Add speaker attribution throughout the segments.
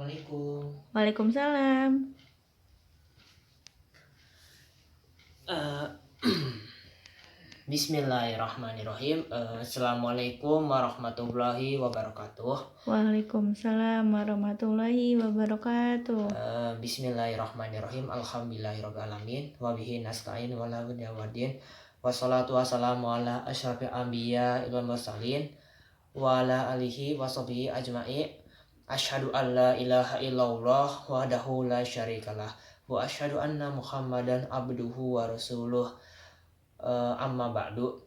Speaker 1: Assalamualaikum.
Speaker 2: Waalaikumsalam.
Speaker 1: Eh, Bismillahirrahmanirrahim. Assalamualaikum warahmatullahi wabarakatuh.
Speaker 2: Waalaikumsalam warahmatullahi wabarakatuh.
Speaker 1: Bismillahirrahmanirrahim. Alhamdulillahirrahmanirrahim. Wabihi nasta'in wala hudya waddin. Wassalatu wassalamu ala asyrafil anbiya wal mursalin wa ala alihi wa sahbihi ajma'i. Asyhadu an la ilaha illallah wahdahu la syarikalah wa asyhadu anna Muhammadan abduhu wa rasuluh. Amma ba'du.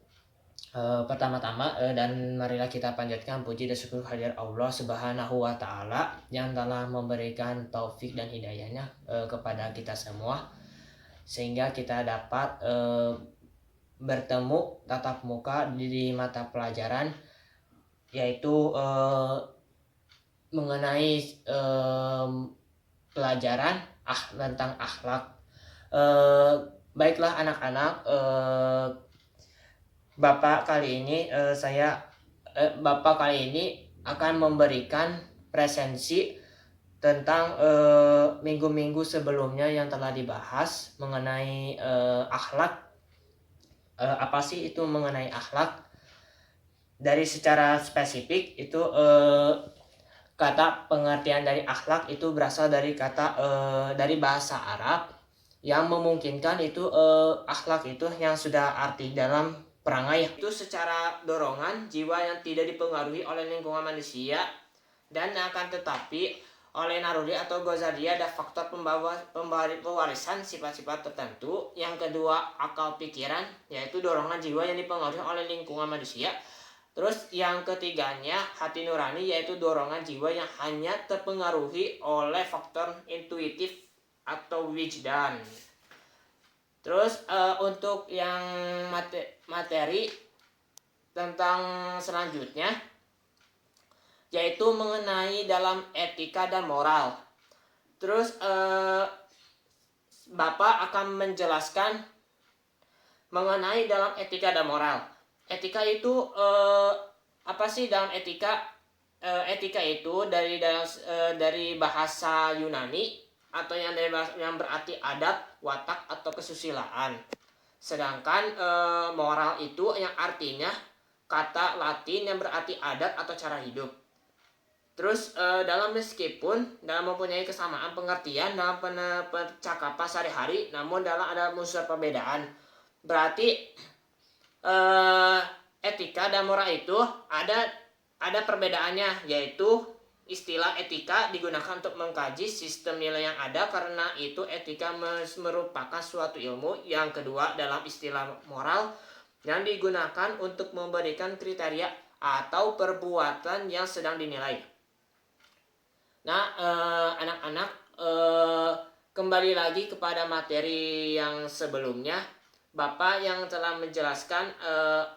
Speaker 1: Pertama-tama dan marilah kita panjatkan puji dan syukur kehadirat Allah Subhanahu wa taala yang telah memberikan taufik dan hidayahnya kepada kita semua sehingga kita dapat bertemu tatap muka di mata pelajaran yaitu mengenai pelajaran tentang akhlak. Baiklah anak-anak, Bapak kali ini akan memberikan presensi tentang minggu-minggu sebelumnya yang telah dibahas mengenai akhlak. Apa sih itu mengenai akhlak? Dari secara spesifik itu kata pengertian dari akhlak itu berasal dari kata dari bahasa Arab yang memungkinkan itu akhlak itu yang sudah arti dalam perangai itu secara dorongan jiwa yang tidak dipengaruhi oleh lingkungan manusia dan akan tetapi oleh Narudi atau Ghazali ada faktor pewarisan sifat-sifat tertentu. Yang kedua akal pikiran yaitu dorongan jiwa yang dipengaruhi oleh lingkungan manusia. Terus yang ketiganya hati nurani yaitu dorongan jiwa yang hanya terpengaruhi oleh faktor intuitif atau wijdan. Terus untuk yang materi tentang selanjutnya yaitu mengenai dalam etika dan moral. Terus Bapak akan menjelaskan mengenai dalam etika dan moral. Etika itu apa sih dalam etika? Etika itu dari bahasa Yunani atau yang berarti adat, watak atau kesusilaan. Sedangkan moral itu yang artinya kata Latin yang berarti adat atau cara hidup. Terus meskipun dalam mempunyai kesamaan pengertian dalam percakapan sehari-hari, namun dalam ada unsur perbedaan. Berarti etika dan moral itu ada perbedaannya, yaitu istilah etika digunakan untuk mengkaji sistem nilai yang ada karena itu etika merupakan suatu ilmu. Yang kedua dalam istilah moral yang digunakan untuk memberikan kriteria atau perbuatan yang sedang dinilai. Nah anak-anak kembali lagi kepada materi yang sebelumnya. Bapak yang telah menjelaskan,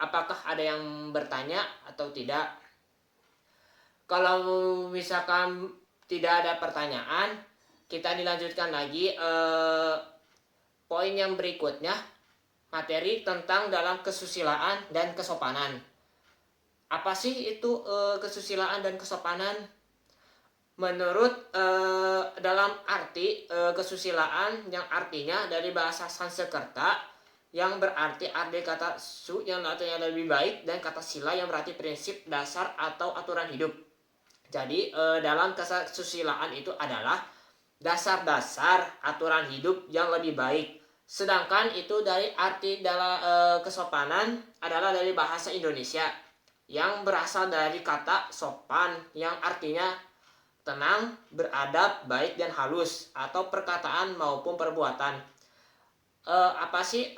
Speaker 1: apakah ada yang bertanya atau tidak? Kalau misalkan tidak ada pertanyaan, kita dilanjutkan lagi poin yang berikutnya, materi tentang dalam kesusilaan dan kesopanan. Apa sih itu kesusilaan dan kesopanan? Menurut dalam arti kesusilaan yang artinya dari bahasa Sanskerta yang berarti arti kata su yang artinya lebih baik dan kata sila yang berarti prinsip dasar atau aturan hidup. Jadi dalam kesusilaan itu adalah dasar-dasar aturan hidup yang lebih baik. Sedangkan itu dari arti dalam kesopanan adalah dari bahasa Indonesia yang berasal dari kata sopan yang artinya tenang, beradab, baik dan halus atau perkataan maupun perbuatan. Apa sih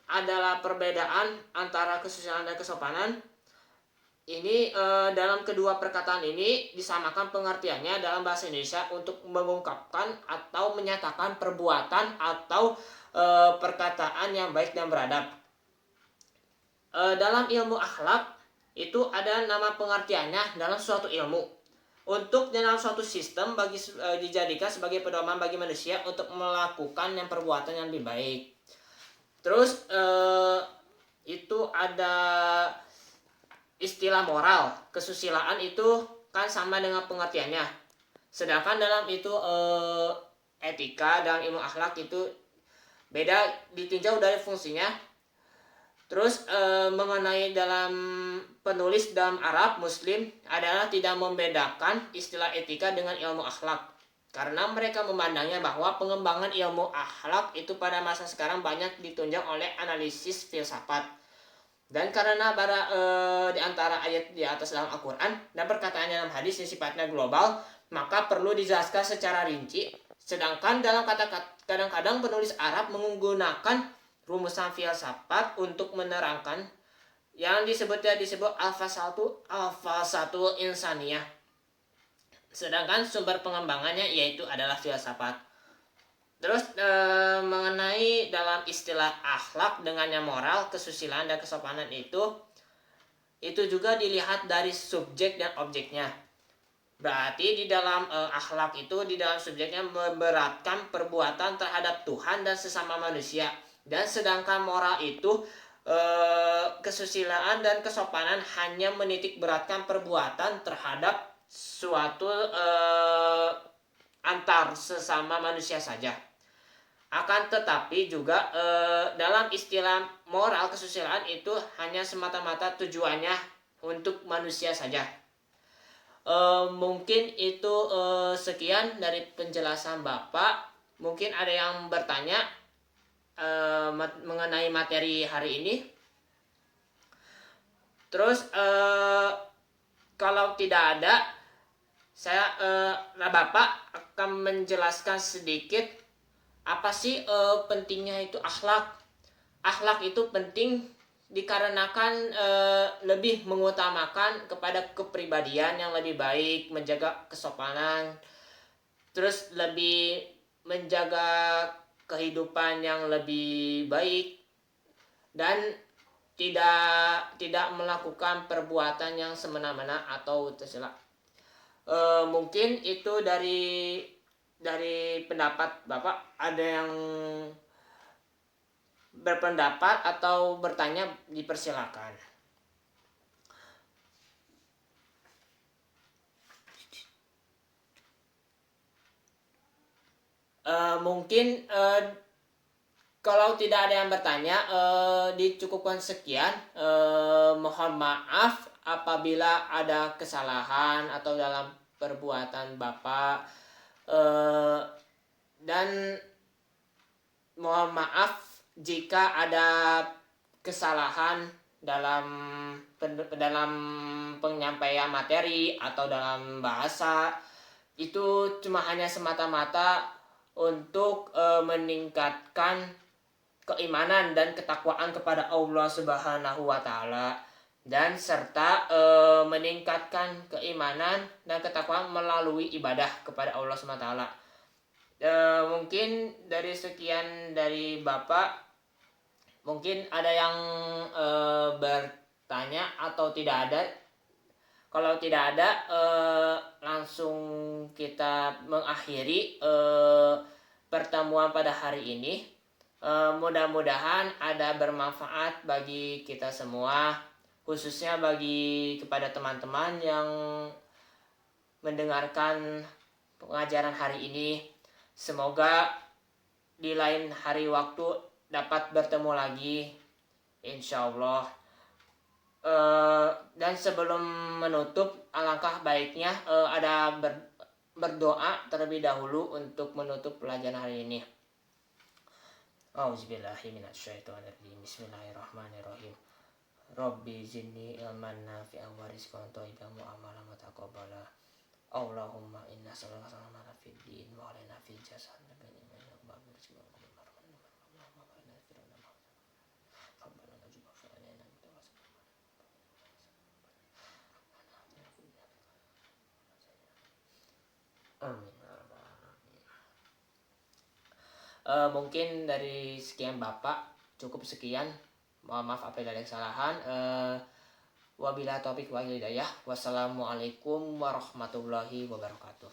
Speaker 1: adalah perbedaan antara kesusilaan dan kesopanan? Ini dalam kedua perkataan ini disamakan pengertiannya dalam bahasa Indonesia untuk mengungkapkan atau menyatakan perbuatan atau perkataan yang baik dan beradab. Dalam ilmu akhlak itu ada nama pengertiannya dalam suatu ilmu. Untuk dalam suatu sistem dijadikan sebagai pedoman bagi manusia untuk melakukan yang perbuatan yang lebih baik. Terus itu ada istilah moral. Kesusilaan itu kan sama dengan pengertiannya. Sedangkan dalam itu etika dalam ilmu akhlak itu beda, ditinjau dari fungsinya. Terus mengenai dalam penulis dalam Arab Muslim adalah tidak membedakan istilah etika dengan ilmu akhlak, karena mereka memandangnya bahwa pengembangan ilmu akhlak itu pada masa sekarang banyak ditunjang oleh analisis filsafat. Dan karena di antara ayat di atas dalam Al-Quran dan perkataannya dalam hadis yang sifatnya global, maka perlu dijelaskan secara rinci. Sedangkan dalam kata-kata kadang-kadang penulis Arab menggunakan rumusan filsafat untuk menerangkan yang disebut al-falsafatul insaniyah. Sedangkan sumber pengembangannya yaitu adalah filsafat. Terus mengenai dalam istilah akhlak dengannya moral, kesusilaan dan kesopanan itu juga dilihat dari subjek dan objeknya. Berarti di dalam akhlak itu di dalam subjeknya memberatkan perbuatan terhadap Tuhan dan sesama manusia. Dan sedangkan moral itu kesusilaan dan kesopanan hanya menitik beratkan perbuatan terhadap suatu antar sesama manusia saja. Akan tetapi juga dalam istilah moral, kesusilaan itu hanya semata-mata tujuannya untuk manusia saja. Mungkin itu sekian dari penjelasan Bapak. Mungkin ada yang bertanya mengenai materi hari ini. Terus kalau tidak ada, Bapak akan menjelaskan sedikit apa sih pentingnya itu akhlak. Akhlak itu penting dikarenakan lebih mengutamakan kepada kepribadian yang lebih baik, menjaga kesopanan, terus lebih menjaga kehidupan yang lebih baik, dan tidak melakukan perbuatan yang semena-mena atau tercela. Mungkin itu dari pendapat Bapak. Ada yang berpendapat atau bertanya, dipersilakan. Mungkin kalau tidak ada yang bertanya, dicukupkan sekian. Mohon maaf apabila ada kesalahan atau dalam perbuatan Bapak, dan mohon maaf jika ada kesalahan dalam penyampaian materi atau dalam bahasa. Itu cuma hanya semata-mata untuk meningkatkan keimanan dan ketakwaan kepada Allah Subhanahu wa Ta'ala, dan serta meningkatkan keimanan dan ketakwaan melalui ibadah kepada Allah Subhanahu wa Ta'ala. Mungkin dari sekian dari Bapak. Mungkin ada yang bertanya atau tidak ada. Kalau tidak ada, langsung kita mengakhiri pertemuan pada hari ini. Mudah-mudahan ada bermanfaat bagi kita semua, khususnya kepada teman-teman yang mendengarkan pengajaran hari ini. Semoga di lain hari waktu dapat bertemu lagi, insya Allah. Dan sebelum menutup, alangkah baiknya ada berdoa terlebih dahulu untuk menutup pelajaran hari ini. Auzubillahiminasyaitonirrajim. Bismillahirrahmanirrahim. Rabbi zidni ilman nafi'an wa rizqan thayyiban wa amalan mutaqabbala. Allahumma inna sallallahu alaihi wa fid din wa alaina fil jasad. Mungkin dari sekian Bapak cukup sekian. Mohon maaf apabila ada kesalahan. Wabillahi taufiq wal hidayah. Wassalamualaikum warahmatullahi wabarakatuh.